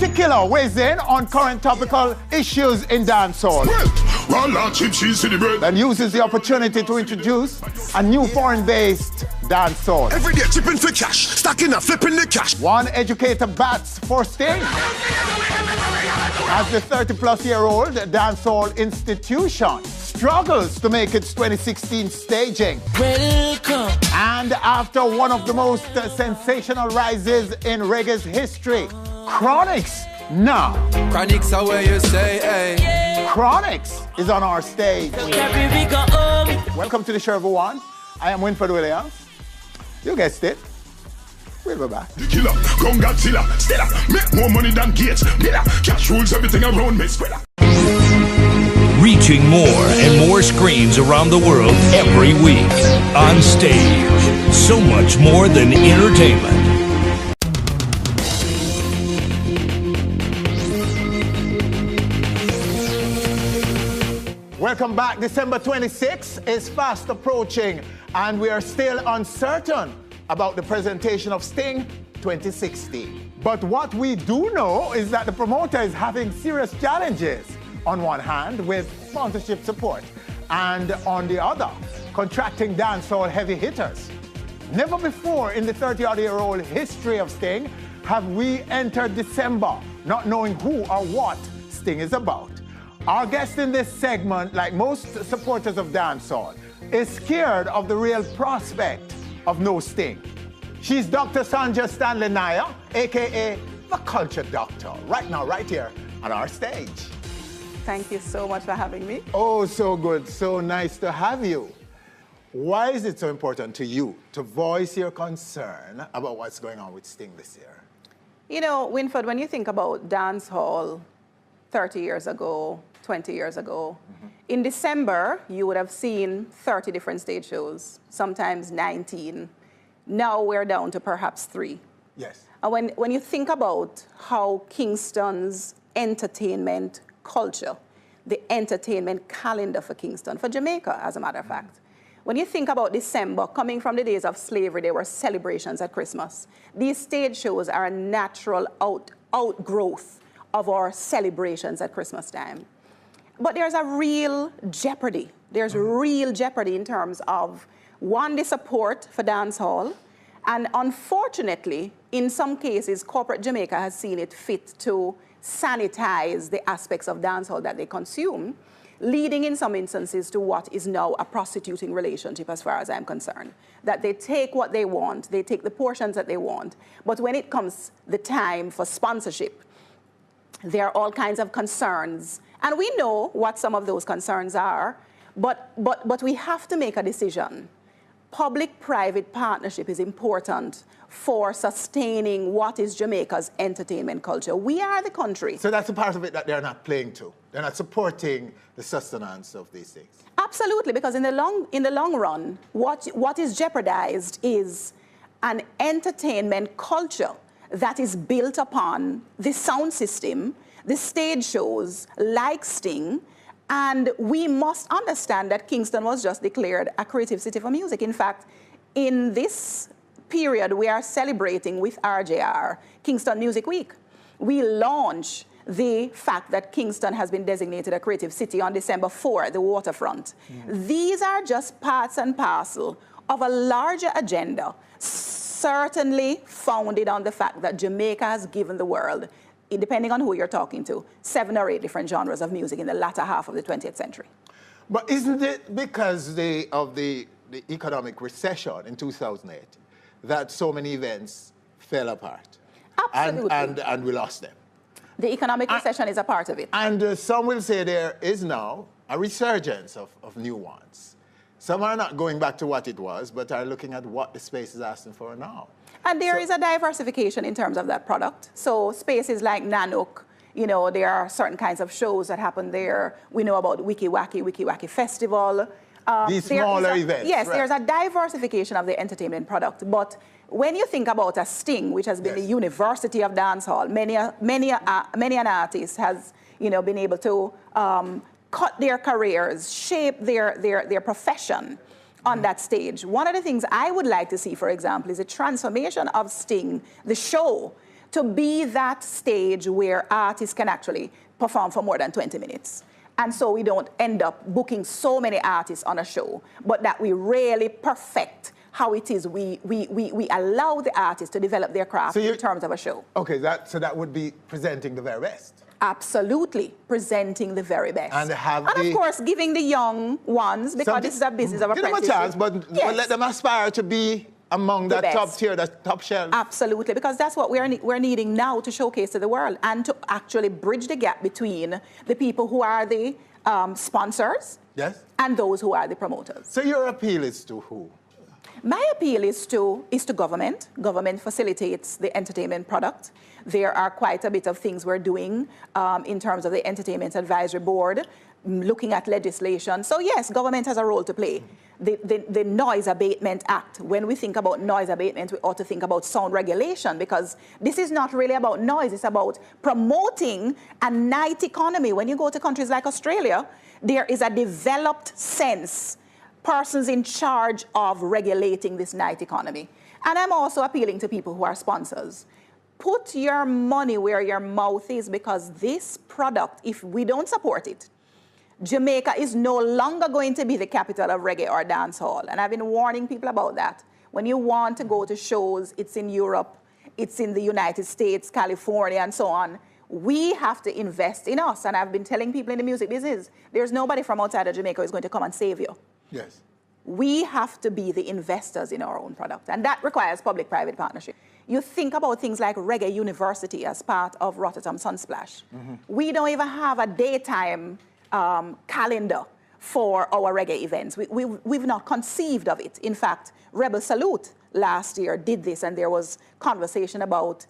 The Killer weighs in on current topical issues in dancehall. Then uses the opportunity to introduce a new foreign-based dancehall. Every day chipping for cash, stacking and flipping the cash. One educator bats for Sting. As the 30-plus-year-old dancehall institution struggles to make its 2016 staging. Welcome. And after one of the most sensational rises in reggae's history, Chronixx now. Chronixx are where you say, hey. Chronixx is on our stage. Welcome to the show, everyone. I am Winfred Williams. You guessed it. We'll be back. The Killer, Gun Godzilla, Stella, make more money than Gates, Miller, cash rules everything around me, Spreader. Reaching more and more screens around the world every week. On stage, so much more than entertainment. Welcome back. December 26th is fast approaching, and we are still uncertain about the presentation of Sting 2016. But what we do know is that the promoter is having serious challenges. On one hand, with sponsorship support, and on the other, contracting dancehall heavy hitters. Never before in the 30-odd-year-old history of Sting have we entered December not knowing who or what Sting is about. Our guest in this segment, like most supporters of dancehall, is scared of the real prospect of no Sting. She's Dr. Sanja Stanley Niaah, aka the Culture Doctor, right now, right here on our stage. Thank you so much for having me. Oh, so good. So nice to have you. Why is it so important to you to voice your concern about what's going on with Sting this year? You know, Winfred, when you think about dancehall 30 years ago, 20 years ago, in December, you would have seen 30 different stage shows, sometimes 19. Now we're down to perhaps 3. Yes. And when you think about how Kingston's entertainment culture, the entertainment calendar for Kingston, for Jamaica, as a matter of fact. When you think about December, coming from the days of slavery, there were celebrations at Christmas. These stage shows are a natural outgrowth of our celebrations at Christmas time. But there's a real jeopardy. There's real jeopardy in terms of, one, the support for dancehall, and unfortunately, in some cases, corporate Jamaica has seen it fit to sanitize the aspects of dancehall that they consume, leading in some instances to what is now a prostituting relationship as far as I'm concerned. That they take what they want, they take the portions that they want, but when it comes the time for sponsorship, there are all kinds of concerns. And we know what some of those concerns are, but we have to make a decision. Public-private partnership is important for sustaining what is Jamaica's entertainment culture. We are the country. So that's a part of it that they're not playing to. They're not supporting the sustenance of these things. Absolutely, because in the long run, what is jeopardized is an entertainment culture that is built upon the sound system, the stage shows like Sting, and we must understand that Kingston was just declared a creative city for music. In fact, in this period, we are celebrating with RJR, Kingston Music Week. We launch the fact that Kingston has been designated a creative city on December 4th, the waterfront. These are just parts and parcel of a larger agenda, certainly founded on the fact that Jamaica has given the world, depending on who you're talking to, 7 or 8 different genres of music in the latter half of the 20th century. But isn't it because of the economic recession in 2008 that so many events fell apart? Absolutely. And we lost them. The economic recession is a part of it. And some will say there is now a resurgence of new ones. Some are not going back to what it was, but are looking at what the space is asking for now. And there is a diversification in terms of that product. So spaces like Nanook, you know, there are certain kinds of shows that happen there. We know about Wiki Wacky Festival. These smaller events. Yes, right. There's a diversification of the entertainment product. But when you think about a Sting, which has been the university of dancehall, many an artist has, you know, been able to cut their careers, shape their profession on that stage. One of the things I would like to see, for example, is a transformation of Sting, the show, to be that stage where artists can actually perform for more than 20 minutes. And so we don't end up booking so many artists on a show, but that we really perfect how it is we allow the artists to develop their craft in terms of a show. Okay, so that would be presenting the very best. Absolutely, presenting the very best. And of course, giving the young ones, because this is a business of apprenticeship. Give them a chance, but let them aspire to be among that top tier, that top shelf. Absolutely, because that's what we're needing now to showcase to the world and to actually bridge the gap between the people who are the sponsors and those who are the promoters. So your appeal is to who? My appeal is to government. Government facilitates the entertainment product. There are quite a bit of things we're doing in terms of the Entertainment Advisory Board, looking at legislation. So yes, government has a role to play. The Noise Abatement Act, when we think about noise abatement, we ought to think about sound regulation, because this is not really about noise, it's about promoting a night economy. When you go to countries like Australia, there is a developed sense, persons in charge of regulating this night economy. And I'm also appealing to people who are sponsors. Put your money where your mouth is, because this product, if we don't support it, Jamaica is no longer going to be the capital of reggae or dancehall. And I've been warning people about that. When you want to go to shows, it's in Europe, it's in the United States, California, and so on. We have to invest in us. And I've been telling people in the music business, there's nobody from outside of Jamaica who's going to come and save you. Yes. We have to be the investors in our own product. And that requires public-private partnership. You think about things like Reggae University as part of Rotterdam Sunsplash. We don't even have a daytime calendar for our reggae events. We've not conceived of it. In fact, Rebel Salute last year did this, and there was conversation about,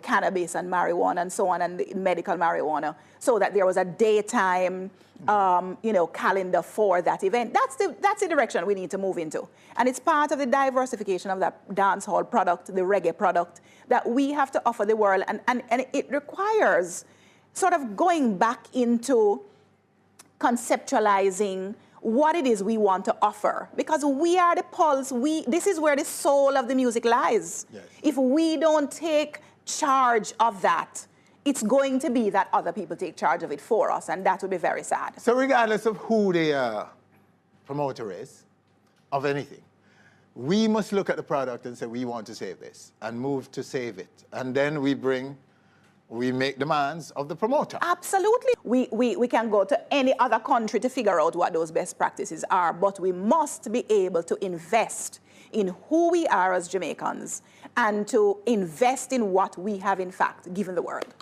cannabis and marijuana and so on, and medical marijuana, so that there was a daytime, calendar for that event. That's the direction we need to move into. And it's part of the diversification of that dancehall product, the reggae product, that we have to offer the world. And it requires sort of going back into conceptualizing what it is we want to offer, because we are the pulse. This is where the soul of the music lies. Yes. If we don't take charge of that, it's going to be that other people take charge of it for us, and that would be very sad. So regardless of who the promoter is, of anything, we must look at the product and say, we want to save this, and move to save it. And then we make demands of the promoter. Absolutely. We can go to any other country to figure out what those best practices are, but we must be able to invest in who we are as Jamaicans and to invest in what we have, in fact, given the world.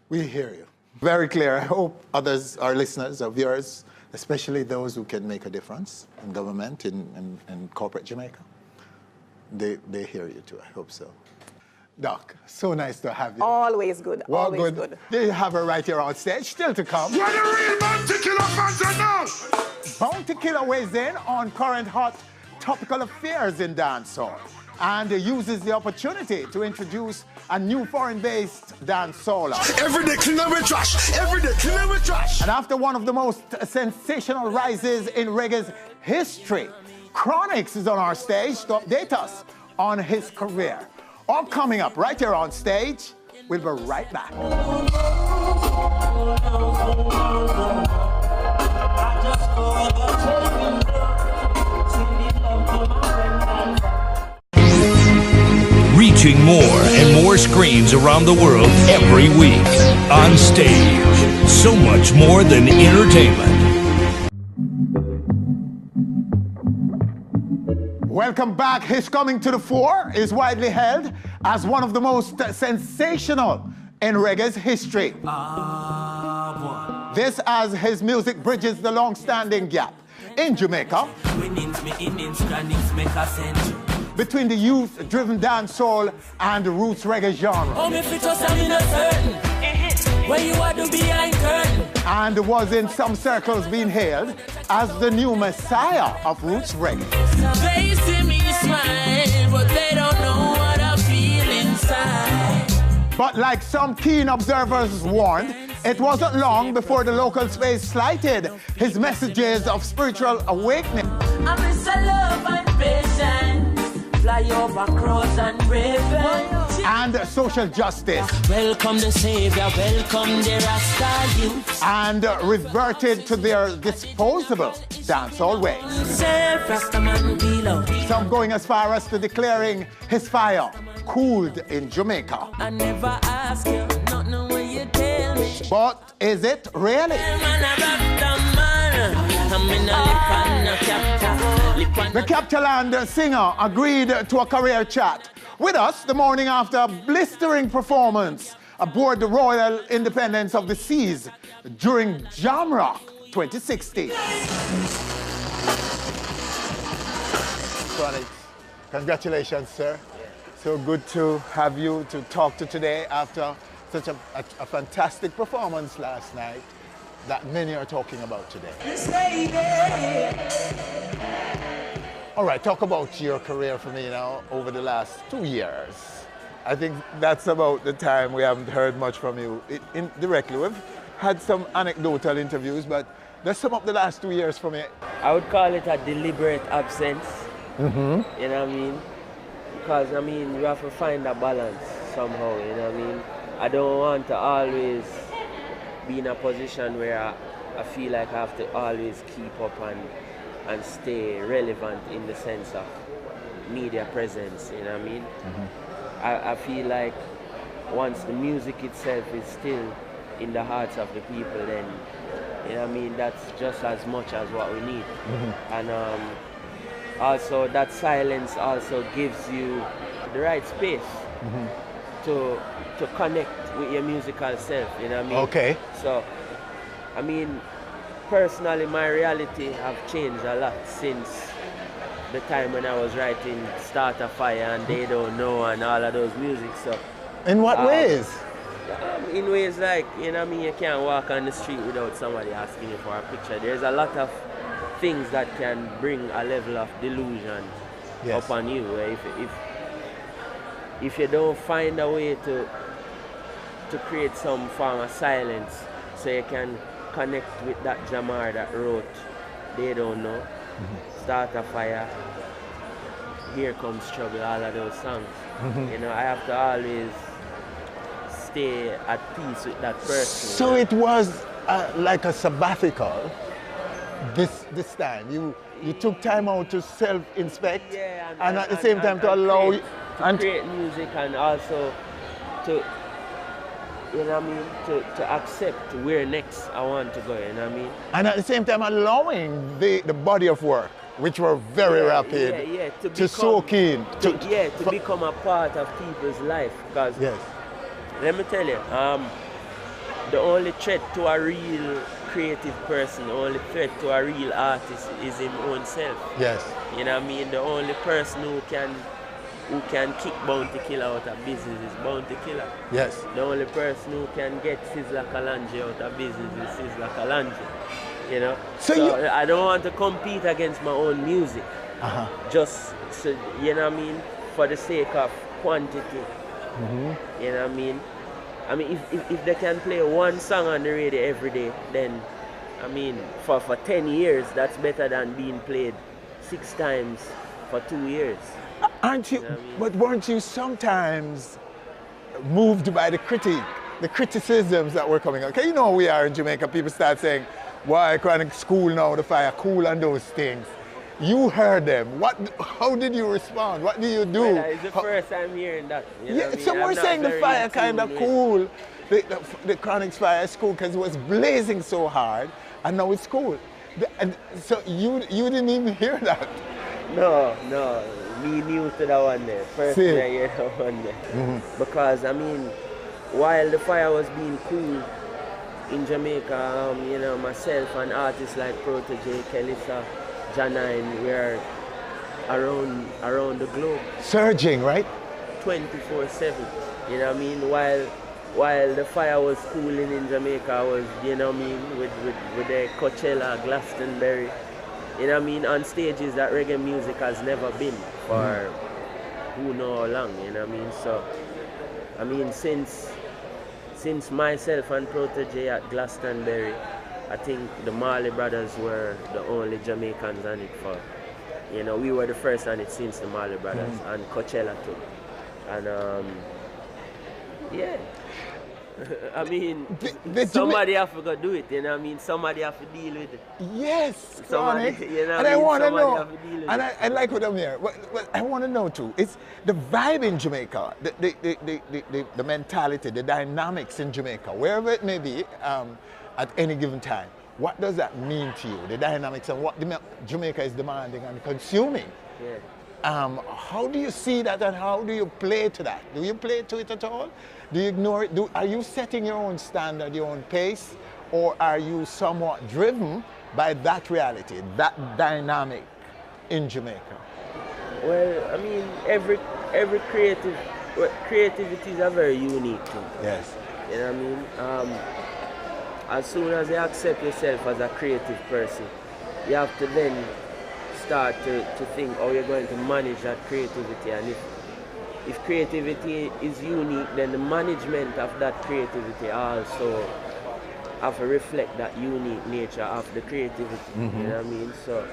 We hear you. Very clear. I hope others, our listeners, our viewers, especially those who can make a difference in government, in corporate Jamaica, they hear you too. I hope so. Doc, so nice to have you. Always good, well, always good. There you have her right here on stage, still to come. Where the real Bounty Killer fans are now? Bounty Killer weighs in on current hot topical affairs in dancehall and uses the opportunity to introduce a new foreign-based dancehaller. Every day cleaning with trash, every day cleaning with trash. And after one of the most sensational rises in reggae's history, Chronixx is on our stage to update us on his career. All coming up right here on stage. We'll be right back. Reaching more and more screens around the world every week. On stage. So much more than entertainment. Welcome back. His coming to the fore is widely held as one of the most sensational in reggae's history. This as his music bridges the long-standing gap in Jamaica between the youth-driven dancehall and the roots reggae genre. And was in some circles being hailed as the new messiah of roots reggae. They see me smile, but they don't know what I feel inside. But like some keen observers warned, it wasn't long before the local space slighted his messages of spiritual awakening. I miss a love and patience, fly over cross and raven. and social justice. Welcome the savior, welcome the Rasta youth. And reverted to their disposable dancehall ways. Self Rasta man we love. Some going as far as to declaring his fire cooled in Jamaica. I never ask you, nothing when you tell me. But is it really? The Captaland singer agreed to a career chat with us the morning after a blistering performance aboard the Royal Independence of the Seas during Jamrock 2016. Chronixx, congratulations, sir. So good to have you to talk to today after such a fantastic performance last night that many are talking about today. All right, talk about your career for me now over the last 2 years. I think that's about the time we haven't heard much from you directly. We've had some anecdotal interviews, but let's sum up the last 2 years for me. I would call it a deliberate absence. Mm-hmm. You know what I mean? Because, I mean, you have to find a balance somehow, you know what I mean? I don't want to always be in a position where I feel like I have to always keep up and stay relevant in the sense of media presence, you know what I mean? Mm-hmm. I feel like once the music itself is still in the hearts of the people, then, you know what I mean, that's just as much as what we need. Mm-hmm. And also that silence also gives you the right space Mm-hmm. to connect with your musical self, you know what I mean? Okay. So, I mean, personally, my reality have changed a lot since the time when I was writing Start a Fire and They Don't Know and all of those music. So, In what ways? in ways like, you know what I mean, you can't walk on the street without somebody asking you for a picture. There's a lot of things that can bring a level of delusion Yes. upon you. Where if you don't find a way to create some form of silence so you can connect with that Jamar that wrote They Don't Know, Start a Fire, Here Comes Trouble, all of those songs. You know, I have to always stay at peace with that person. So it was like a sabbatical this time. You took time out to self-inspect, Yeah, and at the same time to allow you create music and also to, you know what I mean, to accept where next I want to go, you know what I mean? and at the same time allowing the body of work, which were very rapid, to soak in. To become a part of people's life. Because Yes. let me tell you, the only threat to a real creative person, the only threat to a real artist is his own self. Yes. You know what I mean? The only person who can kick Bounty Killer out of business is Bounty Killer. Yes. The only person who can get Sizzla Kalonji out of business is Sizzla Kalonji. You know? So I don't want to compete against my own music. Just, so, you know what I mean? For the sake of quantity. You know what I mean? I mean, if they can play one song on the radio every day, then, I mean, for 10 years, that's better than being played 6 times for 2 years. Aren't you? You know what I mean? But weren't you sometimes moved by the criticisms that were coming out? Okay, you know how we are in Jamaica. People start saying, "Why Chronixx school now? The fire cool and those things." You heard them. How did you respond? What do you do? Well, it's the first time hearing that. You know what I mean? Some were I'm not saying the very fire in kind of tune with- cool. The Chronixx fire is cool because it was blazing so hard, and now it's cool. And so you didn't even hear that. No, me new to that one there. First See. time I hear that one there. Because, I mean, while the fire was being cool in Jamaica, you know, myself and artists like Protege, Kelissa, Janine, we're around the globe. Surging, right? 24/7. You know what I mean? While the fire was cooling in Jamaica, I was, you know what I mean, with the Coachella, Glastonbury. You know what I mean? On stages that reggae music has never been for who know how long, you know what I mean? So, I mean, since myself and Protege at Glastonbury, I think the Marley Brothers were the only Jamaicans on it for, you know, we were the first on it since the Marley Brothers and Coachella too. And Yeah. I mean, Did somebody have to go do it, you know what I mean? Somebody have to deal with it. Yes, Somebody, Chronixx. you know And what I I mean? want to Somebody know, have to deal with and it. I like what I'm here. But I want to know too. It's the vibe in Jamaica, the mentality, the dynamics in Jamaica, wherever it may be, at any given time. What does that mean to you? The dynamics and what Jamaica is demanding and consuming. Yeah. How do you see that and how do you play to that? Do you play to it at all? Do you ignore it? Are you setting your own standard, your own pace, or are you somewhat driven by that reality, that dynamic in Jamaica? Well, I mean, every creativity is a very unique thing. Yes. You know what I mean? As soon as you accept yourself as a creative person, you have to then start to think how you're going to manage that creativity. And if creativity is unique, then the management of that creativity also have to reflect that unique nature of the creativity. You know what I mean? So,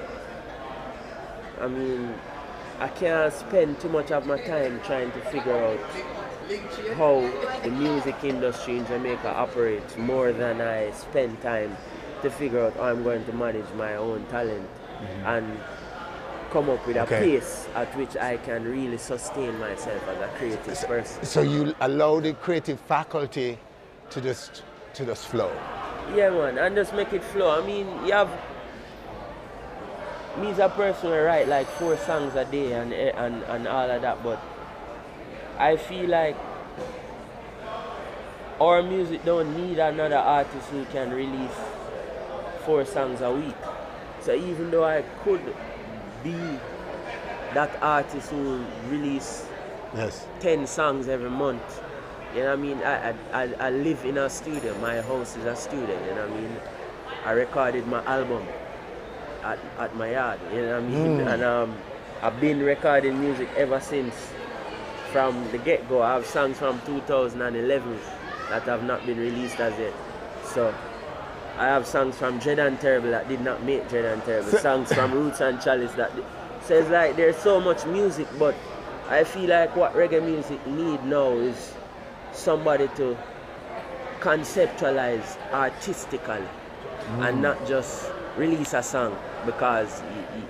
I mean, I can't spend too much of my time trying to figure out how the music industry in Jamaica operates more than I spend time to figure out how I'm going to manage my own talent and come up with a pace at which I can really sustain myself as a creative person. So you allow the creative faculty to just flow? Yeah, man, and just make it flow. I mean, you have me as a person, I write like 4 songs a day and all of that, but I feel like our music don't need another artist who can release 4 songs a week. So even though I could be that artist who release 10 songs every month, you know what I mean? I live in a studio. My house is a studio, you know what I mean? I recorded my album at my yard, you know what I mean? And I've been recording music ever since, from the get-go. I have songs from 2011 that have not been released as yet. So I have songs from Dread and Terrible that did not make Dread and Terrible. Songs from Roots and Chalice that... So it's like there's so much music, but I feel like what reggae music need now is somebody to conceptualize artistically and not just release a song because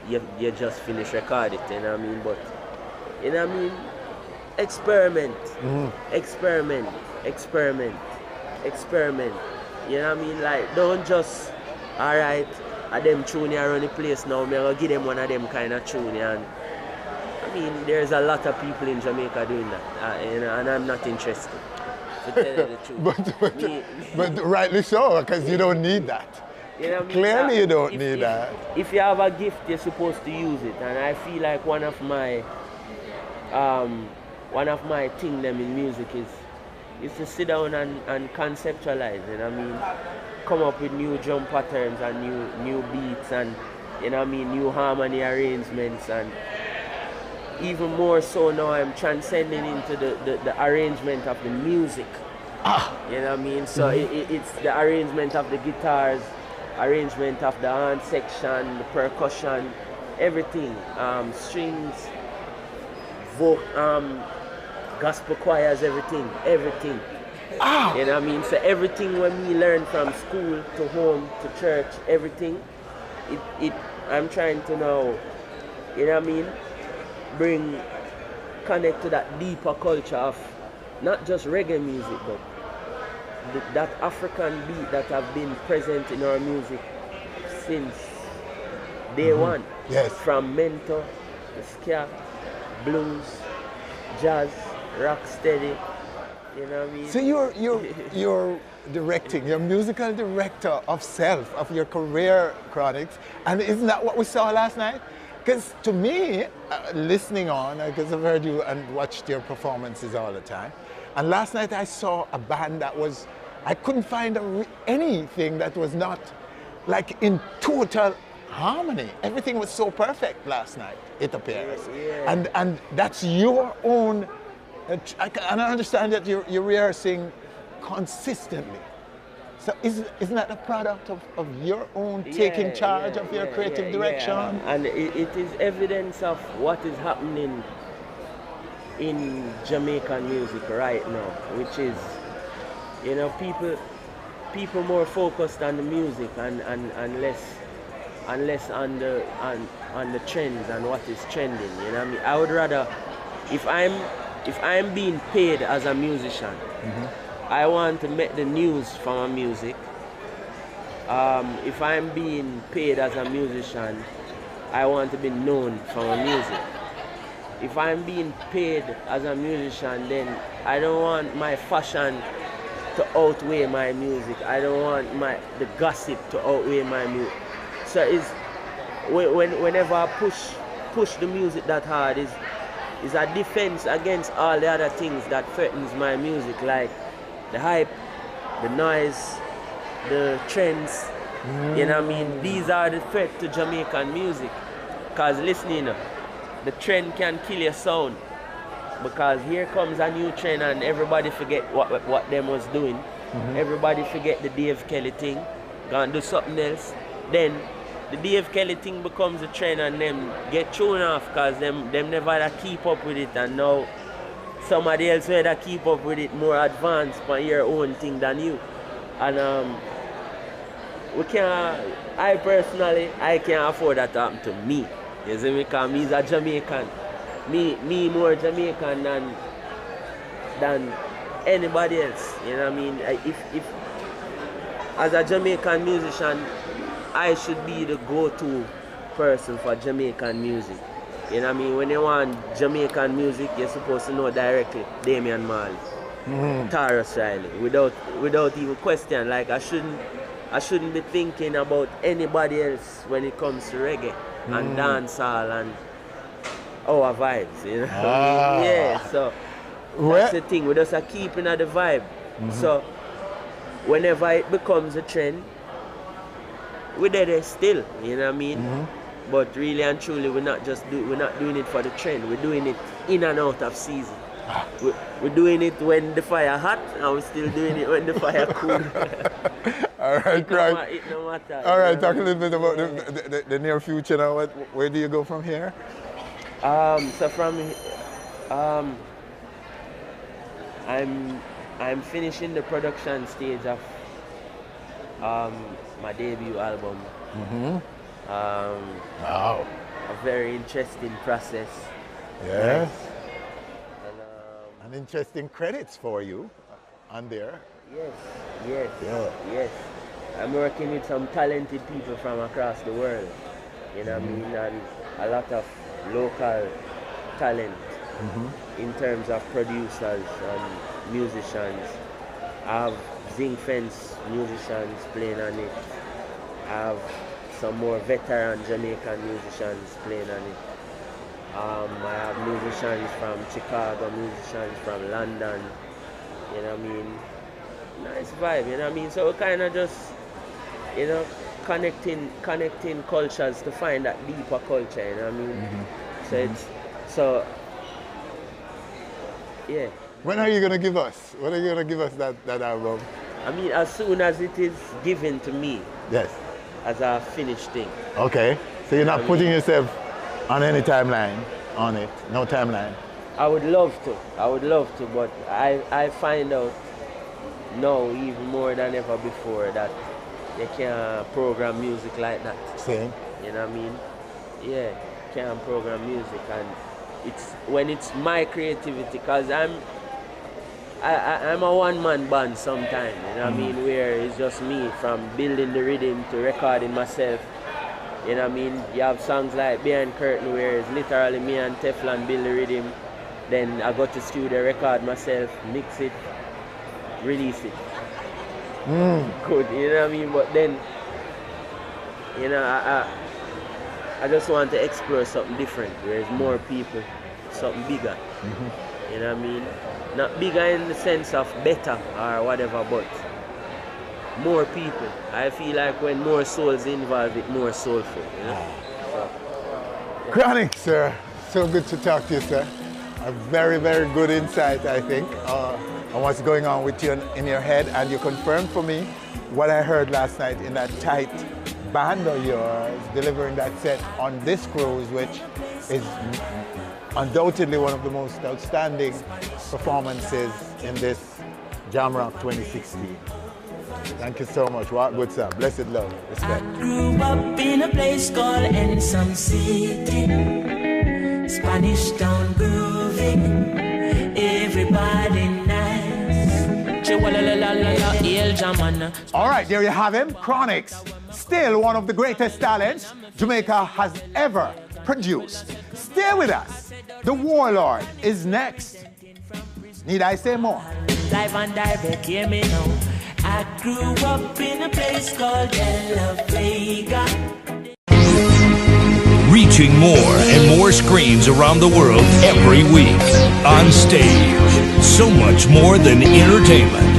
you just finished recording it, you know what I mean? But, you know what I mean? Experiment, experiment. You know what I mean? Like, don't just, alright, a them tune you around the place now, I'm going to give them one of them kind of tune. And I mean, there's a lot of people in Jamaica doing that, you know, and I'm not interested, to tell you the truth. but rightly so, because you don't need that. You know what I mean? Clearly you don't need that. If you have a gift, you're supposed to use it. And I feel like one of my thing them in music is to sit down and conceptualize, you know what I mean? Come up with new drum patterns and new beats and, you know what I mean, new harmony arrangements. And even more so now I'm transcending into the arrangement of the music. You know what I mean? So it's the arrangement of the guitars, arrangement of the horn section, the percussion, everything, strings, gospel choirs, everything. You know what I mean? So everything when we learn from school to home to church, everything, I'm trying to now, you know what I mean, connect to that deeper culture of not just reggae music, but that African beat that have been present in our music since day one. Yes. From mento, ska, blues, jazz, rock steady. You know what I mean? So you're directing, you're musical director of self, of your career, Chronixx, and isn't that what we saw last night? Because to me, listening on, because I've heard you and watched your performances all the time, and last night I saw a band that was, I couldn't find anything that was not like in total harmony. Everything was so perfect last night, it appears. Yeah. And that's your own, and I understand that you're rehearsing consistently. So isn't that a product of your own taking charge of your creative direction? And it is evidence of what is happening in Jamaican music right now, which is, you know, people more focused on the music and less on the trends and what is trending. You know what I mean? I would rather, if I'm being paid as a musician, I want to make the news from my music. If I'm being paid as a musician, I want to be known for my music. If I'm being paid as a musician, then I don't want my fashion to outweigh my music. I don't want the gossip to outweigh my music. So it's whenever I push the music that hard, is a defense against all the other things that threatens my music, like the hype, the noise, the trends. You know what I mean? These are the threat to Jamaican music. Because listening, the trend can kill your sound. Because here comes a new trend and everybody forget what them was doing. Everybody forget the Dave Kelly thing, gonna do something else. Then the Dave Kelly thing becomes a trend and them get thrown off because them never had to keep up with it, and now somebody else had to keep up with it more advanced for your own thing than you. And we can't, I personally can't afford that to happen to me. You see me? Because me's a Jamaican. Me more Jamaican than anybody else. You know what I mean? If as a Jamaican musician, I should be the go-to person for Jamaican music. You know what I mean? When you want Jamaican music, you're supposed to know directly Damian Marley, Tarrus Riley, without even question. Like I shouldn't be thinking about anybody else when it comes to reggae and dancehall and our vibes, you know what I mean? Yeah, so that's the thing, we just are keeping at the vibe. So whenever it becomes a trend, we're there still, you know what I mean? But really and truly, we're not doing it for the trend, we're doing it in and out of season. We're doing it when the fire hot, and we're still doing it when the fire cool. All right, right. It no matter. All right, talk a little bit about the near future now. Where do you go from here? So from I'm finishing the production stage of my debut album. Wow. A very interesting process. Yes. And interesting credits for you on there. Yes. I'm working with some talented people from across the world. You know what I mean? And a lot of local talent in terms of producers and musicians. I have zinc fence musicians playing on it. I have some more veteran Jamaican musicians playing on it. I have musicians from Chicago, musicians from London, you know what I mean? Nice vibe, you know what I mean? So we're kind of just, you know, connecting cultures to find that deeper culture, you know what I mean? So yeah. When are you going to give us? When are you going to give us that album? I mean, as soon as it is given to me. Yes. As a finished thing. Okay. So you're not putting yourself on any timeline on it? No timeline? I would love to, but I find out now even more than ever before that you can't program music like that. Same. You know what I mean? Yeah, can't program music, and when it's my creativity, because I'm a one-man band sometimes, you know what I mean, where it's just me, from building the rhythm to recording myself. You know what I mean? You have songs like Behind Curtain where it's literally me and Teflon build the rhythm. Then I go to studio, record myself, mix it, release it. Good, you know what I mean? But then, you know, I just want to explore something different, where there's more people, something bigger. You know what I mean? Not bigger in the sense of better or whatever, but more people. I feel like when more souls involved, it's more soulful. You know? Chronixx, sir. So good to talk to you, sir. A very, very good insight, I think, on what's going on with you in your head. And you confirmed for me what I heard last night in that tight band of yours, delivering that set on this cruise, which is Undoubtedly one of the most outstanding performances in this Jamrock 2016. Thank you so much. What good sir. Blessed love. Respect. I grew up in a place called Ensom City, Spanish Town grooving, everybody nice. All right, there you have him, Chronixx. Still one of the greatest talents Jamaica has ever produced. Stay with us. The Warlord is next. Need I say more? Live and direct, hear me now. I grew up in a place called La Vega. Reaching more and more screens around the world every week. On Stage, so much more than entertainment.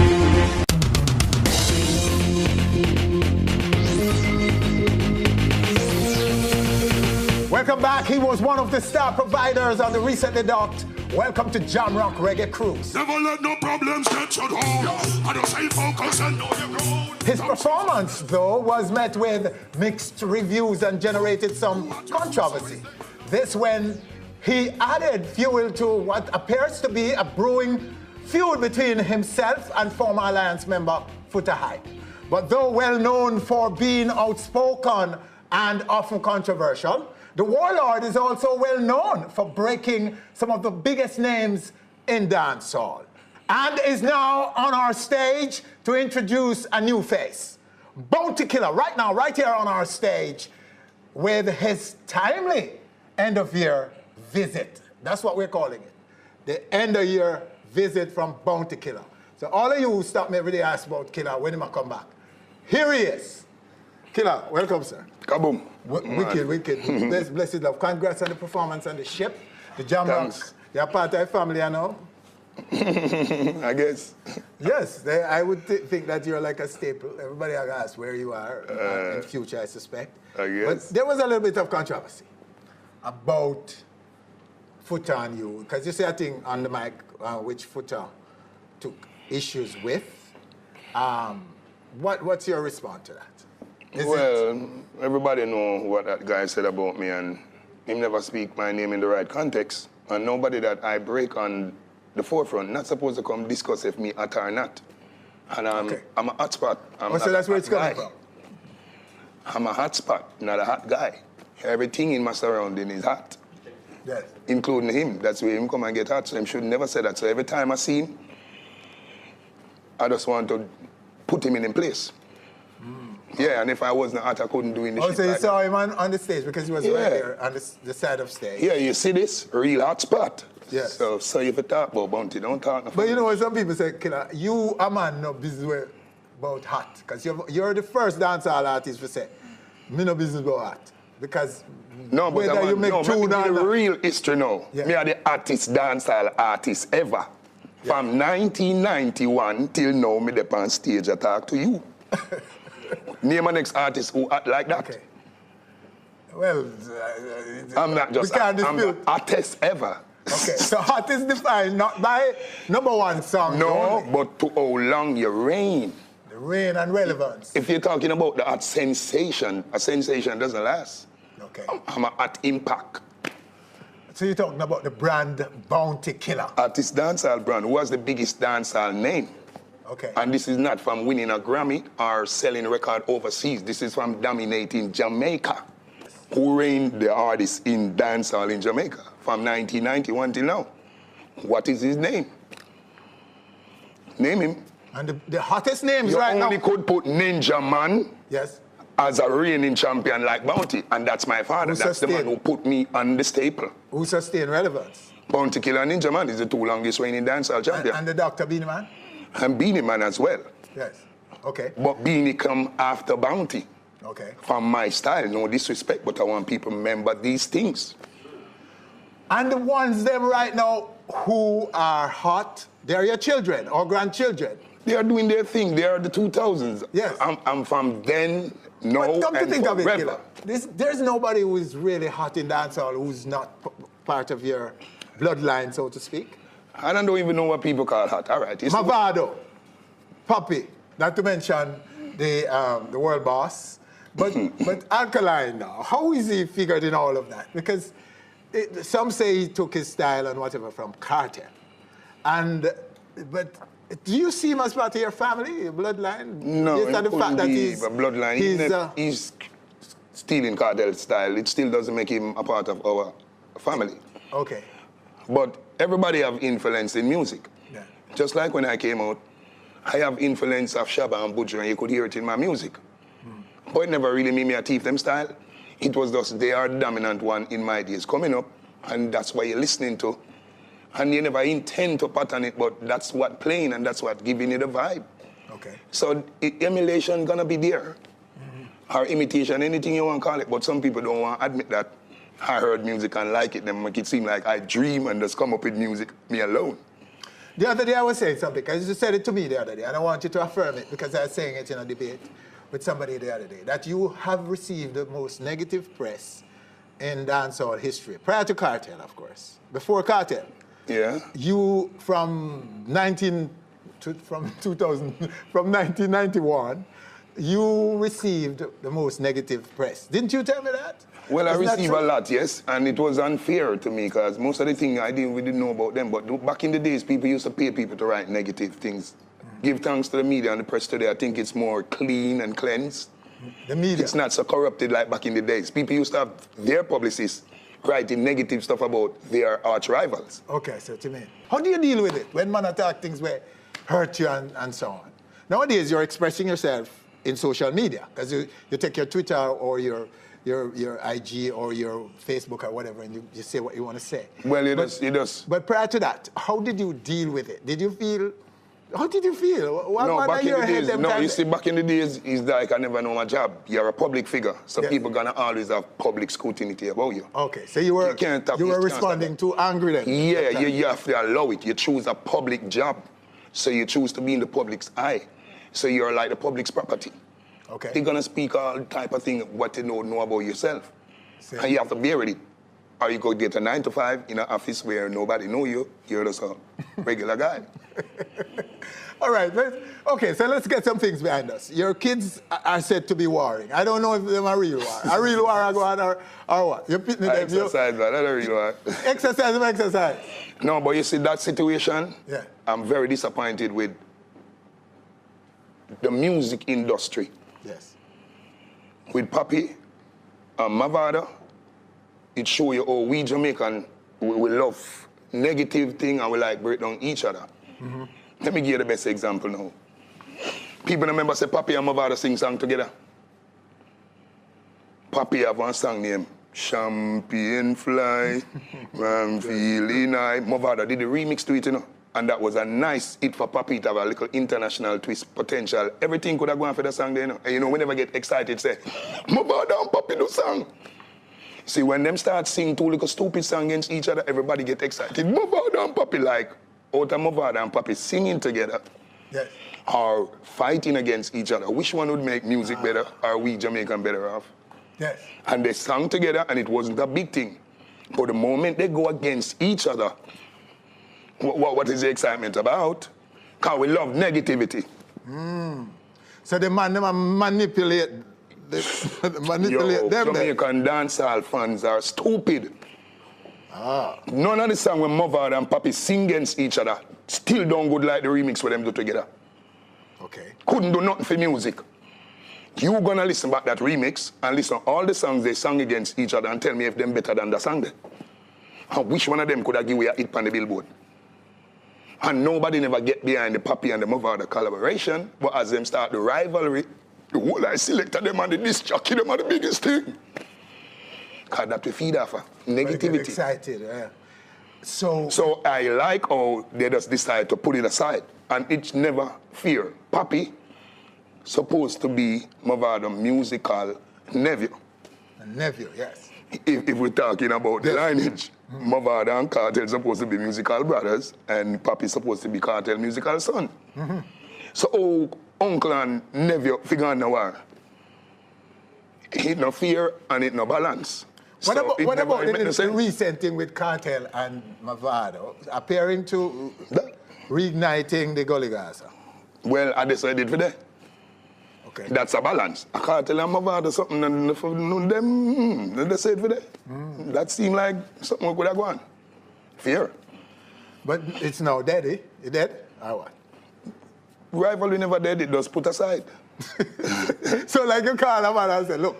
Welcome back. He was one of the star providers on the recently docked Welcome to Jamrock Reggae Cruise. Never let no problems get you down. I don't say focus and know you're grown. His performance, though, was met with mixed reviews and generated some controversy. This when he added fuel to what appears to be a brewing feud between himself and former Alliance member Foota Hype. But though well known for being outspoken and often controversial, the Warlord is also well known for breaking some of the biggest names in dancehall, and is now on our stage to introduce a new face. Bounty Killer, right now, right here on our stage, with his timely end-of-year visit. That's what we're calling it. The end-of-year visit from Bounty Killer. So all of you who stop me every day ask about Killer, when am I come back? Here he is. Killer, welcome, sir. Kaboom. Wicked. Blessed love. Congrats on the performance on the ship. The Jamrocks. You're part of the family, I know. I guess. Yes, I would think that you're like a staple. Everybody will ask where you are in future, I suspect. I guess. But there was a little bit of controversy about Foota and you. Because you say a thing on the mic which Foota took issues with. What's your response to that? Everybody know what that guy said about me, and him never speak my name in the right context. And nobody that I break on the forefront not supposed to come discuss if me hot or not. And I'm a hot spot. So that's where it's coming from? I'm a hot spot, not a hot guy. Everything in my surrounding is hot. Yes. Including him. That's where him come and get hot. So him should never say that. So every time I see him, I just want to put him in place. Yeah, and if I wasn't hot, I couldn't do anything. So you saw him on the stage because he was right there on the side of stage. Yeah, you see this? Real hot spot. Yes. So if you talk about Bounty, don't talk no. But you know what some people say, Killer, you a man no business about hot. Because you're the first dancehall artist to say, me no business about hot. Because no, but whether you make tune or the real history now. Yeah. Me are the hottest dancehall artist ever. Yeah. From 1991 till now, me dey on stage I talk to you. Name my next artist who act like that. Okay. Well, I'm not just. I'm the hottest ever. Okay, so hot is defined not by #1 song. No, only. but to how long you reign. The reign and relevance. If you're talking about the hot sensation, a sensation doesn't last. Okay. I'm a hot impact. So you're talking about the brand Bounty Killer. Artist dancehall brand. Who has the biggest dancehall name? Okay. And this is not from winning a Grammy or selling a record overseas. This is from dominating Jamaica. Who reigned the artist in dancehall in Jamaica from 1991 till now. What is his name? Name him. And the hottest names right now. You only could put Ninja Man as a reigning champion like Bounty. And that's my father. That's the man who put me on the staple. Who sustained relevance? Bounty Killer and Ninja Man is the two longest reigning dancehall champions. And the Dr. Beanie Man? And Beanie Man as well. Yes. Okay. But Beanie come after Bounty. Okay. From my style, no disrespect, but I want people to remember these things. And the ones them right now who are hot, they're your children or grandchildren. They are doing their thing. They are the 2000s. Yes. I'm from then, now, but come to and think forever. of it, Killer, there's nobody who is really hot in dancehall who's not part of your bloodline, so to speak. I don't even know what people call hot. All right. Mavado, Puppy, not to mention the world boss, but Alkaline now. How is he figured in all of that? Because some say he took his style and whatever from Cartel. But do you see him as part of your family, your bloodline? No, Based on the fact that he's a bloodline. He's stealing Cartel style. It still doesn't make him a part of our family. Okay. But everybody have influence in music. Yeah. Just like when I came out, I have influence of Shabba and Buju, and you could hear it in my music. But it never really made me a thief them style. It was just they are the dominant one in my days coming up, and that's what you're listening to. And you never intend to pattern it, but that's what playing, and that's what giving you the vibe. Okay. So emulation gonna be there. Or imitation, anything you want to call it, but some people don't want to admit that I heard music and like it, then make it seem like I dream and just come up with music, me alone. The other day I was saying something, because you said it to me the other day, and I want you to affirm it, because I was saying it in a debate with somebody the other day, that you have received the most negative press in dancehall history, prior to Cartel, of course. Before Cartel. Yeah. You, from 1991, you received the most negative press. Didn't you tell me that? Well, I Isn't that received true? a lot, yes, and it was unfair to me because most of the things we didn't know about them. But back in the days, people used to pay people to write negative things. Give thanks to the media and the press today. I think it's more clean and cleansed. The media. It's not so corrupted like back in the days. People used to have their publicists writing negative stuff about their arch rivals. Okay, so to me, how do you deal with it when man attack things where hurt you and so on? Nowadays, you're expressing yourself in social media because you take your Twitter or your IG or your Facebook or whatever and you say what you want to say. Well, it does. But prior to that, how did you deal with it? How did you feel? Back in the days, you see, back in the days, it's like I never know my job. You're a public figure, so Yes. people gonna always have public scrutiny about you. Okay, so you were responding to angry then? Yeah, you have to allow it. You choose a public job, so you choose to be in the public's eye. So you're like the public's property. Okay. They're gonna speak all type of thing what you don't know about yourself. See. And you have to bear with it. Or you go get a 9 to 5 in an office where nobody know you. You're just a regular guy. All right, so let's get some things behind us. Your kids are said to be warring. I don't know if they're a real war. A real war are going or what? You're pitting them. Exercise, man. That's a real war. Exercise. No, but you see that situation, Yeah. I'm very disappointed with the music industry. Yes. With Papi and Mavado, it show you how we Jamaican, we love negative thing and we like break down each other. Mm-hmm. Let me give you the best example now. People remember say Papi and Mavado sing song together. Papi have one song named Champion Fly, I'm feeling high. Mavado did the remix to it, you know. And that was a nice hit for Papi to have a little international twist potential. Everything could have gone for the song there, you know. And you know, we never get excited, say, Mavado and Papi do song. See, when them start singing two little stupid songs against each other, everybody get excited. Mavado and Papi, like, out of Mavado and Papi singing together. Yes. Or fighting against each other. Which one would make music better? Are we Jamaican better off? Yes. And they sang together and it wasn't a big thing. But the moment they go against each other, what is the excitement about? Because we love negativity. So the man manipulate them. Jamaican dancehall fans are stupid. None of the song when Mavado and Papi sing against each other still don't good like the remix where them do together. Okay. Couldn't do nothing for music. You gonna listen back that remix and listen all the songs they sang against each other and tell me if them better than the song then. And which one of them could have given you a hit on the billboard? And nobody never get behind the Papi and the Mavado collaboration, but as them start the rivalry, the whole I selected them and the disc jockey them are the biggest thing. Because that we feed off of negativity. Get excited, yeah. So I like how they just decide to put it aside. And it's never fear. Papi supposed to be Mavado musical nephew. A nephew, yes. If we're talking about the lineage, Mavado and Cartel supposed to be musical brothers, and Papi supposed to be Cartel musical son. Mm-hmm. So uncle and nephew figure out the war. It no fear and it no balance. What about the recent thing with Cartel and Mavado appearing to reigniting the Gully Gaza? Well, I decided for that. Okay. That's a balance. I can't tell them about something and for them, they say it for them. That seemed like something could have gone. Fear. But it's now dead, eh? It dead? Or what? Rivalry never dead, it just put aside. So like you call a man and say, look,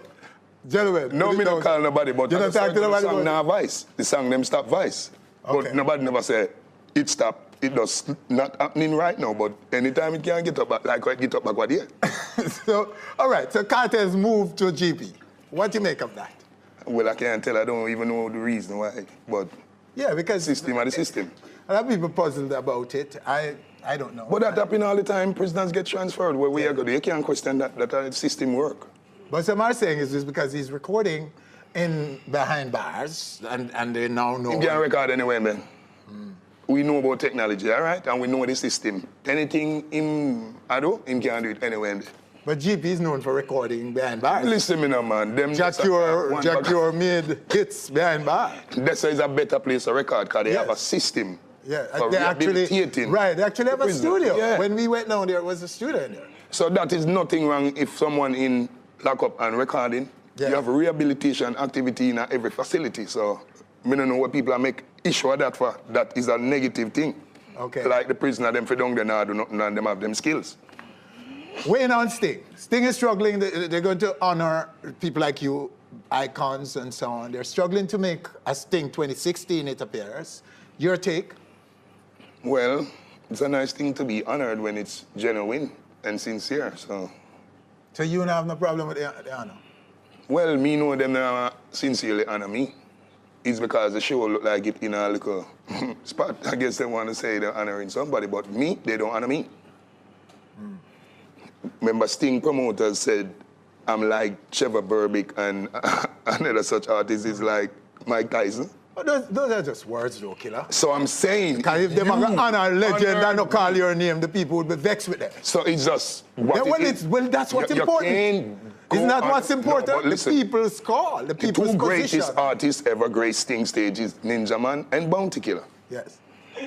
gentlemen. No, me don't call nobody, but you don't talk to nobody the song now Vice. The song them stop Vice. Okay. But nobody never say it stop. It does not happening right now, but anytime it can get up back, like it get up backward here. So, all right, so Carter's moved to GP. What do you make of that? Well, I can't tell. I don't even know the reason why. But yeah, because system are the system. A lot of people puzzled about it. I don't know. But that happen all the time. Prisoners get transferred. Where we are going, you can't question that system work. But some are saying it's just because he's recording in behind bars, and they now know. You can't record anywhere, man. We know about technology, all right? And we know the system. Anything him can't do it anywhere. But GP is known for recording behind bars. Listen, me now, man. Jack Cure made hits behind bars. That's why it's a better place to record because they have a system. Yeah, for they actually have a studio. Yeah. When we went down there, was a studio in there. So that is nothing wrong if someone in lockup and recording. Yeah. You have rehabilitation activity in every facility. So I don't know what people are make issue of that for. That is a negative thing. Okay. Like the prisoner, them for down there now do nothing and them have them skills. Waiting on Sting. Sting is struggling. They're going to honor people like you, icons and so on. They're struggling to make a Sting 2016, it appears. Your take? Well, it's a nice thing to be honored when it's genuine and sincere. So you don't have no problem with the honor? Well, me know them now sincerely honor me. It's because the show look like it in a little spot. I guess they want to say they're honoring somebody, but me, they don't honor me. Remember, Sting promoters said, I'm like Trevor Berbick, and another such artist is like Mike Tyson. But those are just words, though, killer. So I'm saying... Because if they honor a legend and not call your name, the people would be vexed with them. So it's just what that's what's important. Isn't that what's important? No, listen, the people's call, the people's position. The two greatest artists ever graced Sting stages, Ninja Man and Bounty Killer. Yes.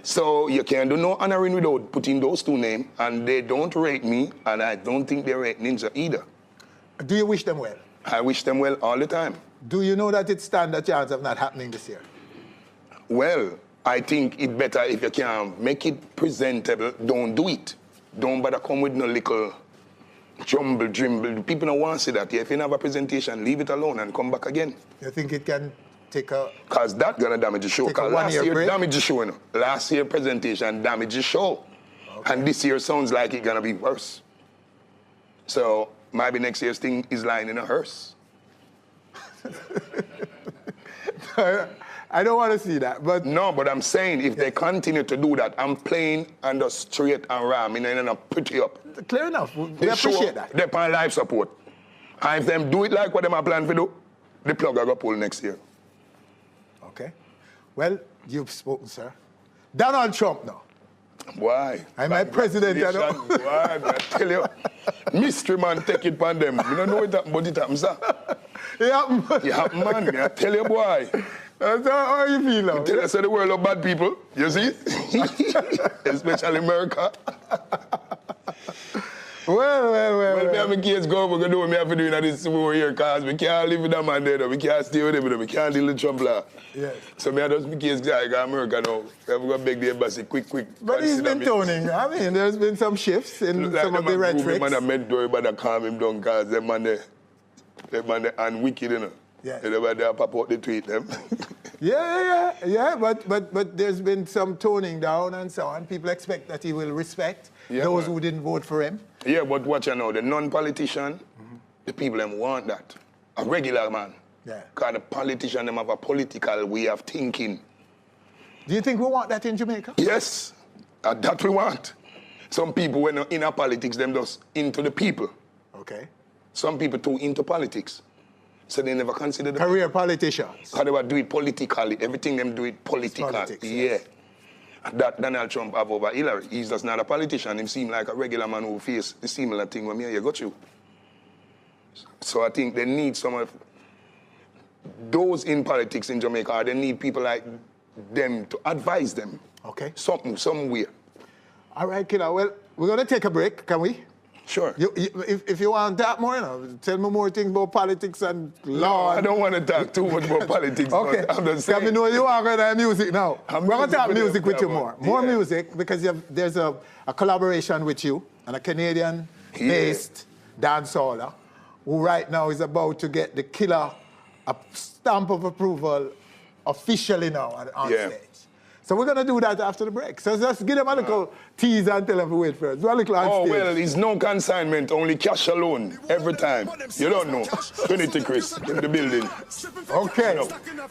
So you can't do no honoring without putting those two names, and they don't rate me, and I don't think they rate Ninja either. Do you wish them well? I wish them well all the time. Do you know that it stands a chance of not happening this year? Well, I think it better if you can make it presentable, don't do it. Don't bother come with no little jumble, drimble. People don't want to see that. If you have a presentation, leave it alone and come back again. You think it can take a... Because that's going to damage the show. Because last year damaged the show. You know? Last year presentation damaged the show. Okay. And this year sounds like it's going to be worse. So maybe next year's thing is lying in a hearse. I don't want to see that, but... No, but I'm saying if they continue to do that, I'm playing under straight and ram, and then pretty up. Clear enough. We appreciate that. They're on life support. And if them do it like what them are planning to do, the plug will go pull next year. Okay. Well, you've spoken, sir. Donald Trump now. Why? I'm my president, you know. Why? I tell you, mystery man take it upon them. You don't know it happen, but it happens, sir. It happen. It happen, man. I tell you, boy. How you feel now? Tell us the world of bad people. You see? Especially America. Well, me have my kids go, we're going to do what we have to do in this 4 years, because we can't live with that man there, we can't stay with him, we can't deal with Trump. Yes. So me have those kids go to America now. We're going to beg the embassy quick. But he's been toning. I mean, there's been some shifts in some of the rhetoric. Man, I meant to everybody calm him down, because them man there and wicked, you know. Yeah. Everybody there pop out the tweet them. Yeah, but there's been some toning down and so on. People expect that he will respect those who didn't vote for him. Yeah, but watch you know, the non-politician, the people them want that. A regular man. Yeah. Because the politician them have a political way of thinking. Do you think we want that in Jamaica? Yes, that we want. Some people when in our politics, them just into the people. Okay. Some people too into politics. So they never consider the career politicians. How they would do it politically. Everything them do it politically. Politics, yeah. yes. That Donald Trump have over Hillary. He's just not a politician. He seems like a regular man who face the similar thing when me got you. So I think they need some of those in politics in Jamaica. They need people like them to advise them. Okay. Somewhere. All right, Killer. Well, we're going to take a break, can we? Sure. If you want to talk more, you know, tell me more things about politics and law. I don't want to talk too much about politics. Okay. I'm just saying. Let me know you are going to music now. We're going to talk music with you more. More Yeah. music, because there's a collaboration with you and a Canadian-based dancehaller who right now is about to get the killer a stamp of approval officially now on stage. So we're going to do that after the break. So let's give them a little tease and tell them to wait for us. Do a little on Oh, stage. well, it's no consignment, only cash alone, every time. You don't know. Trinity Chris in the building. Okay.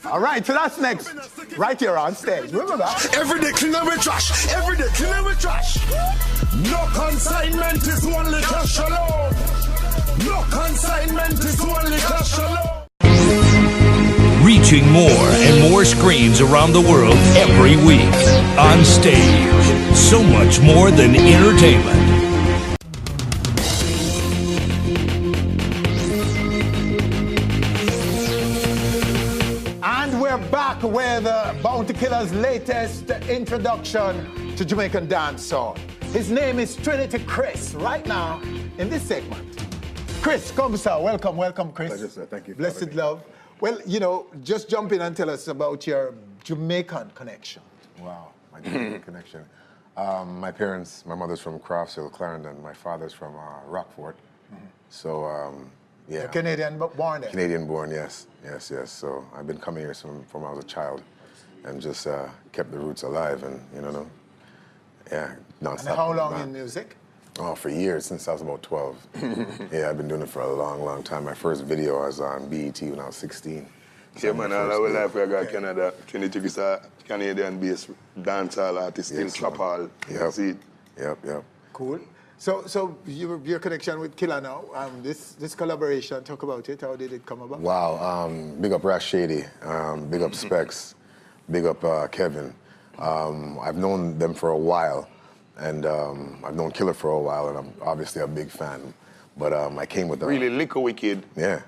All right, so that's next. Right here on stage. Remember that? Every day cleaning with trash. Every day cleaning with trash. No consignment is only cash alone. No consignment is only cash alone. Reaching more and more screens around the world every week. On stage. So much more than entertainment. And we're back with Bounty Killer's latest introduction to Jamaican dancehall. His name is Trinity Chris, right now in this segment. Chris, come sir, welcome Chris. Pleasure, sir. Thank you. Blessed love. Well, you know, just jump in and tell us about your Jamaican connection. Wow, my Jamaican connection. My parents, my mother's from Croftsville, Clarendon. My father's from Rockfort. So, yeah. You're Canadian born there? Canadian born, yes. So I've been coming here from when I was a child and just kept the roots alive and, you know, yeah, nonstop. And how long in music? Oh, for years, since I was about 12. Yeah, I've been doing it for a long, long time. My first video I was on BET when I was 16. Yeah, man, all our life we got Canada. Trinity is a Canadian-based dancehall artist, still trap hall. Yep. See it? Yep. Cool. So your connection with Killer now, this collaboration, talk about it. How did it come about? Wow, big up Rash Shady, big up Specs, big up Kevin. I've known them for a while, and I've known Killer for a while, and I'm obviously a big fan. But I came with Really Liquor Wicked. Yeah.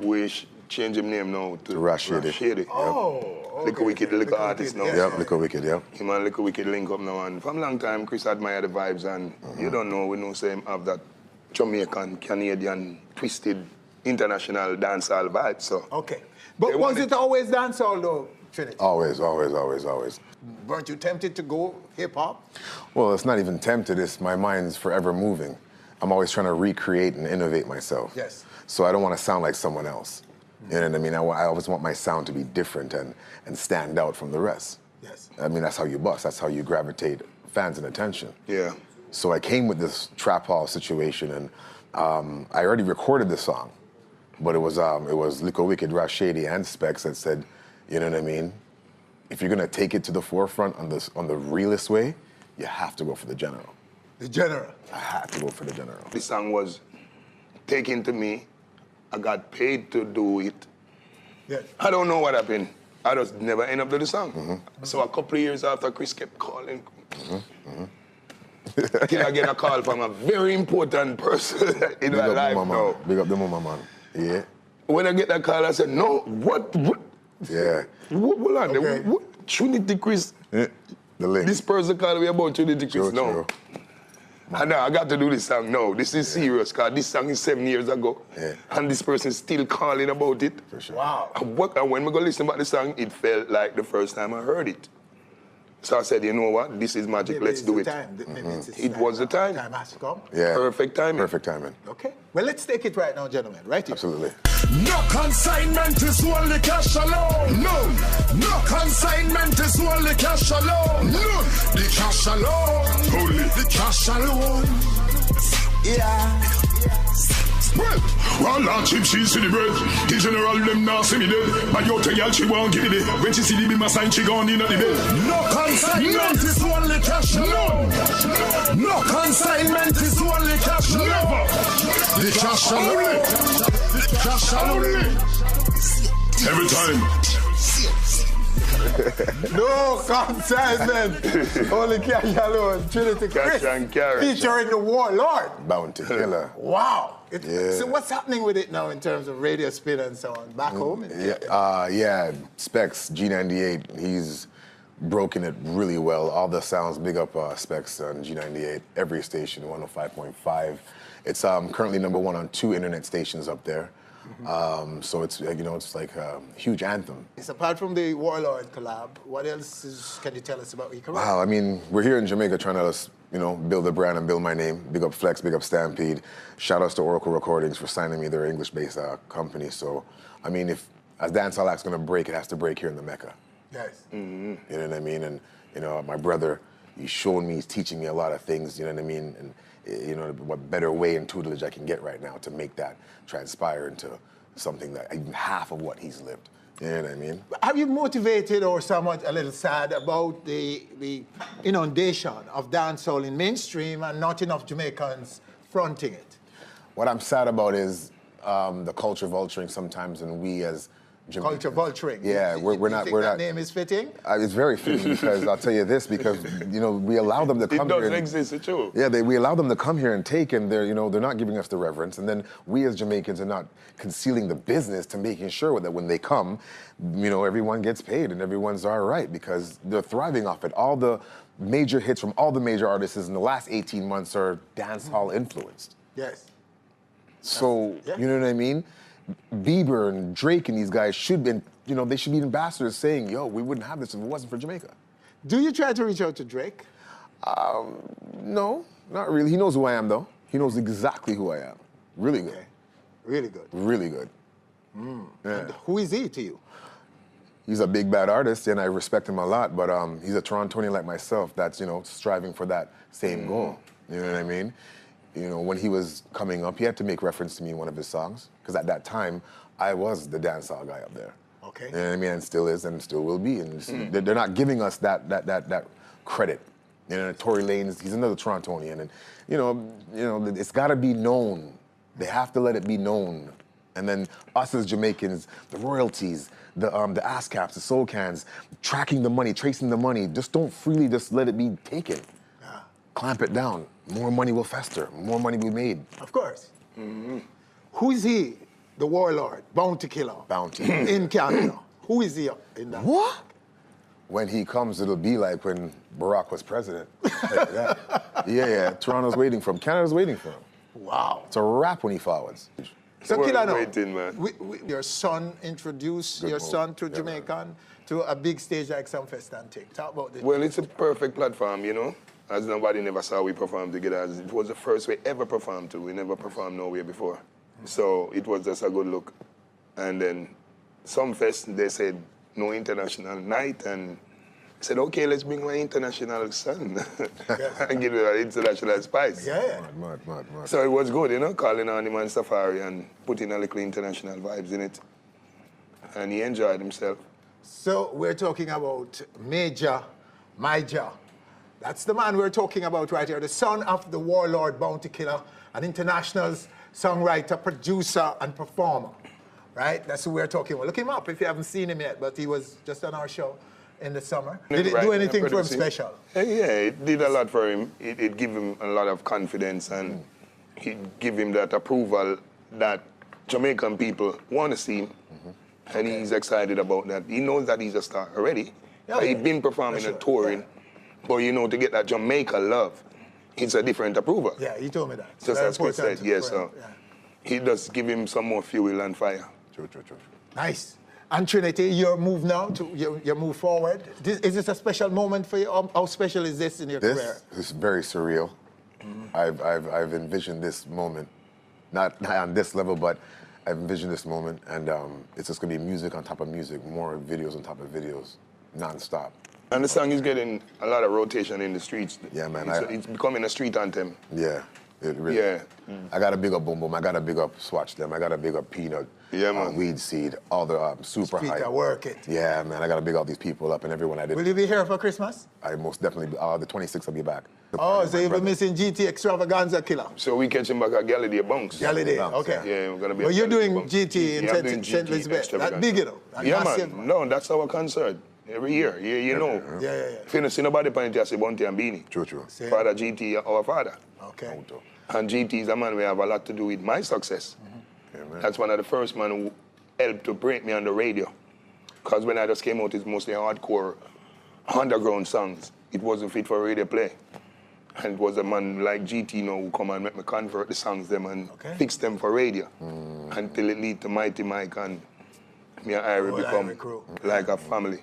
We change his name now to Rash Shady. Oh, okay. Liquor Wicked, the Liquor artist now. Yep, Liquor Wicked, yep. Him and Liquor Wicked link up now, and from a long time, Chris admire the vibes, and you don't know, we know say him have that Jamaican, Canadian, twisted, international dancehall vibe, so. Okay. But was it always dancehall though, Trinity? Always. Weren't you tempted to go hip-hop? Well, it's not even tempted, it's my mind's forever moving. I'm always trying to recreate and innovate myself. Yes. So I don't want to sound like someone else. You know what I mean? I always want my sound to be different and stand out from the rest. Yes. I mean, that's how you bust. That's how you gravitate fans and attention. Yeah. So I came with this trap hall situation, and I already recorded the song, but it was Liquor Wicked, Rash Shady, and Specs that said, you know what I mean? If you're gonna take it to the forefront on the realest way, you have to go for the general. The general. I had to go for the general. This song was taken to me. I got paid to do it. Yes. I don't know what happened. I just never end up to the song. So a couple of years after, Chris kept calling. Till I get a call from a very important person in my life now. Big up the mama, man. Yeah. When I get that call, I said, no, what? Yeah. Hold on, Okay. what? Trinity Chris. The link. This person called me about Trinity Chris. True, No. true. I got to do this song. No, this is serious, because this song is 7 years ago. Yeah. And this person is still calling about it. For sure. Wow. And when we go listen about the song, it felt like the first time I heard it. So I said, you know what? This is magic. Maybe Let's it's do the it. time. Maybe it's It was the time. Time has to come. Yeah. Perfect timing. Perfect timing. Okay. Well, let's take it right now, gentlemen. Right here. Absolutely. No consignment is only cash alone. No consignment is only cash alone. No, the cash alone. Only the cash alone. Yeah. Well, all cheap she's in the bread. The general them now see me dead. But you tell y'all she won't give it. When she see the beam sign, she gone in at the bed. No consignment is only cash alone. No consignment is only cash alone. The cash alone. The cash alone. Every time. No consignment. Only cash alone. Trinity Chris. Cash and carry. Featuring the Warlord. Bounty Killer. Wow. Yeah. So what's happening with it now in terms of radio spin and so on? Back home? Yeah, Specs, G98, he's broken it really well. All the sounds, big up Specs on G98, every station, 105.5. It's currently #1 on 2 internet stations up there. So it's, you know, it's like a huge anthem. It's apart from the Warlord collab, what else can you tell us about your career? Wow, I mean, we're here in Jamaica trying to, you know, build a brand and build my name. Big up Flex, big up Stampede. Shout outs to Oracle Recordings for signing me. They're an English-based company. So, I mean, if as dancehall act's gonna break, it has to break here in the Mecca. Yes. You know what I mean? And, you know, my brother, he's showing me, he's teaching me a lot of things, you know what I mean? And, you know, what better way and tutelage I can get right now to make that transpire into something that, even half of what he's lived. You know what I mean? Are you motivated or somewhat a little sad about the inundation of dancehall in mainstream and not enough Jamaicans fronting it? What I'm sad about is the culture vulturing sometimes, and we as Jamaicans. Culture vulturing. Yeah, we're not. That name is fitting? It's very fitting because I'll tell you this, because you know we allow them to come here. It doesn't exist, it's true. Yeah, we allow them to come here and take, and they're not giving us the reverence, and then we as Jamaicans are not concealing the business to making sure that when they come, you know, everyone gets paid and everyone's all right because they're thriving off it. All the major hits from all the major artists in the last 18 months are dancehall influenced. Yes. So, you know what I mean? Bieber and Drake and these guys should be, you know, they should be ambassadors saying, yo, we wouldn't have this if it wasn't for Jamaica. Do you try to reach out to Drake? No, not really. He knows who I am, though. He knows exactly who I am. Really good. Okay. Really good. Really good. Yeah. And who is he to you? He's a big, bad artist, and I respect him a lot, but he's a Torontonian like myself that's, you know, striving for that same goal. You know what I mean? You know, when he was coming up, he had to make reference to me in one of his songs, because at that time, I was the dancehall guy up there. Okay. You know what I mean? And still is and still will be. And they're not giving us that credit. You know, Tory Lanez, he's another Torontonian. And, you know, it's got to be known. They have to let it be known. And then us as Jamaicans, the royalties, the ASCAPs, the Soul Cans, tracking the money, tracing the money, just don't freely just let it be taken. Yeah. Clamp it down. More money will fester. More money will be made. Of course. Who is he? The warlord, bounty killer. Bounty. In Canada. Who is he in that? What? When he comes, it'll be like when Barack was president. Like that. Yeah. Toronto's waiting for him. Canada's waiting for him. Wow. It's a wrap when he forwards. So, We're Killer, waiting, man. your son introduced your son to Jamaican to a big stage like Sumfest and thing. Talk about this. Well, it's a perfect platform, you know. As nobody never saw we perform together. As it was the first we ever performed to. We never performed nowhere before. So it was just a good look. And then Sumfest, they said no international night, and I said, okay, let's bring my international son and give it an international spice. Yeah. Mad. So it was good, you know, calling on him on Safari and putting a little international vibes in it. And he enjoyed himself. So we're talking about Major. That's the man we're talking about right here, the son of the warlord bounty killer, an international songwriter, producer, and performer. Right? That's who we're talking about. Look him up if you haven't seen him yet, but he was just on our show in the summer. Did it do anything for him special? Yeah, it did a lot for him. It gave him a lot of confidence, and it gave him that approval that Jamaican people want to see him. And he's excited about that. He knows that he's a star already. He's been performing and touring. But you know, to get that Jamaica love, it's a different approval. Yeah, he told me that. Just as Chris said, yes. So he does give him some more fuel and fire. True. Nice. And Trinity, your move now, your move forward. Is this a special moment for you? How special is this in your career? This is very surreal. I've envisioned this moment, not on this level, but I've envisioned this moment, and it's just gonna be music on top of music, more videos on top of videos, non-stop. And the song is getting a lot of rotation in the streets. Yeah, man. It's becoming a street anthem. Yeah, it really. Yeah. I gotta big up Boom Boom. I gotta big up Swatch Them. I gotta big up Peanut. Yeah, man. Weed Seed. All the super Speak, hype. I work it. Yeah, man. I gotta big all these people up and everyone I did. Will you be here for Christmas? I most definitely. The 26th I'll be back. Oh, so you'll be missing GT Extravaganza Killer. So we catch him back at Gallaudet Bunks. Gallaudet, okay. Yeah, we're gonna be. But you're doing Bunks. GT in St. Elizabeth. That's big, you know. Yeah, man. No, that's our concert. Every year, you know. Yeah. If you don't see nobody playing just Bunty and Beanie. True. Father GT, our father. Okay. And GT is a man we have a lot to do with my success. Yeah, man. That's one of the first men who helped to break me on the radio. Because when I just came out, it's mostly hardcore underground songs. It wasn't fit for radio play. And it was a man like GT, you know, who come and make me convert the songs them and fix them for radio. Until it lead to Mighty Mike and me and Irie become like a family.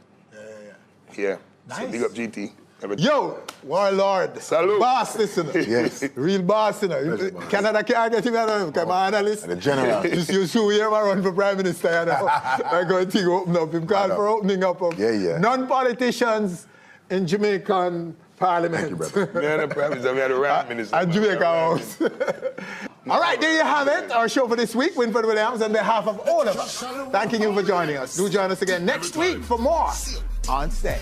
Yeah. Nice. So big up GT. Yo, Warlord. Salute. Boss listener. Yes. Real boss listener. Canada can't get him out of him. My analyst. The general. You should hear him run for Prime Minister. You know? I'm going to open up. Him call for opening up of non-politicians in Jamaican Parliament. Thank you, brother. Yeah, the Prime Minister, we had a rap minister. And Jamaica House. All right, there you have it. Our show for this week. Winford Williams on behalf of all of us, thanking you for joining us. Do join us again next week for more On Stage.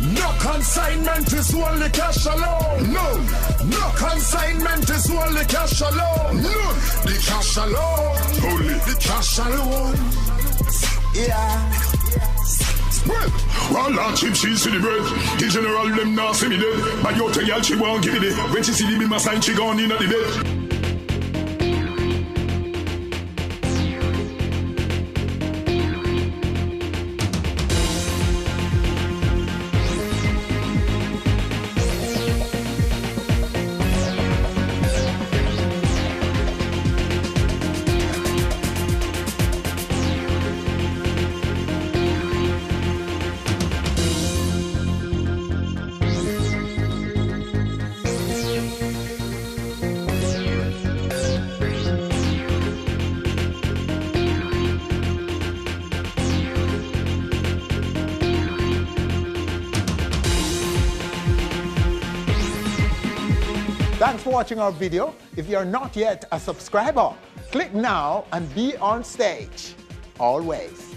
No consignment is only cash alone. No consignment is only cash alone. The cash alone. Only the cash alone. Yeah. Well, Lord, chip, she see the bread. The general, them now see me dead. But you tell y'all she won't give it. When she see the bima sign, she gone in at the bed. Thanks for watching our video. If you're not yet a subscriber, click now and be on stage. Always.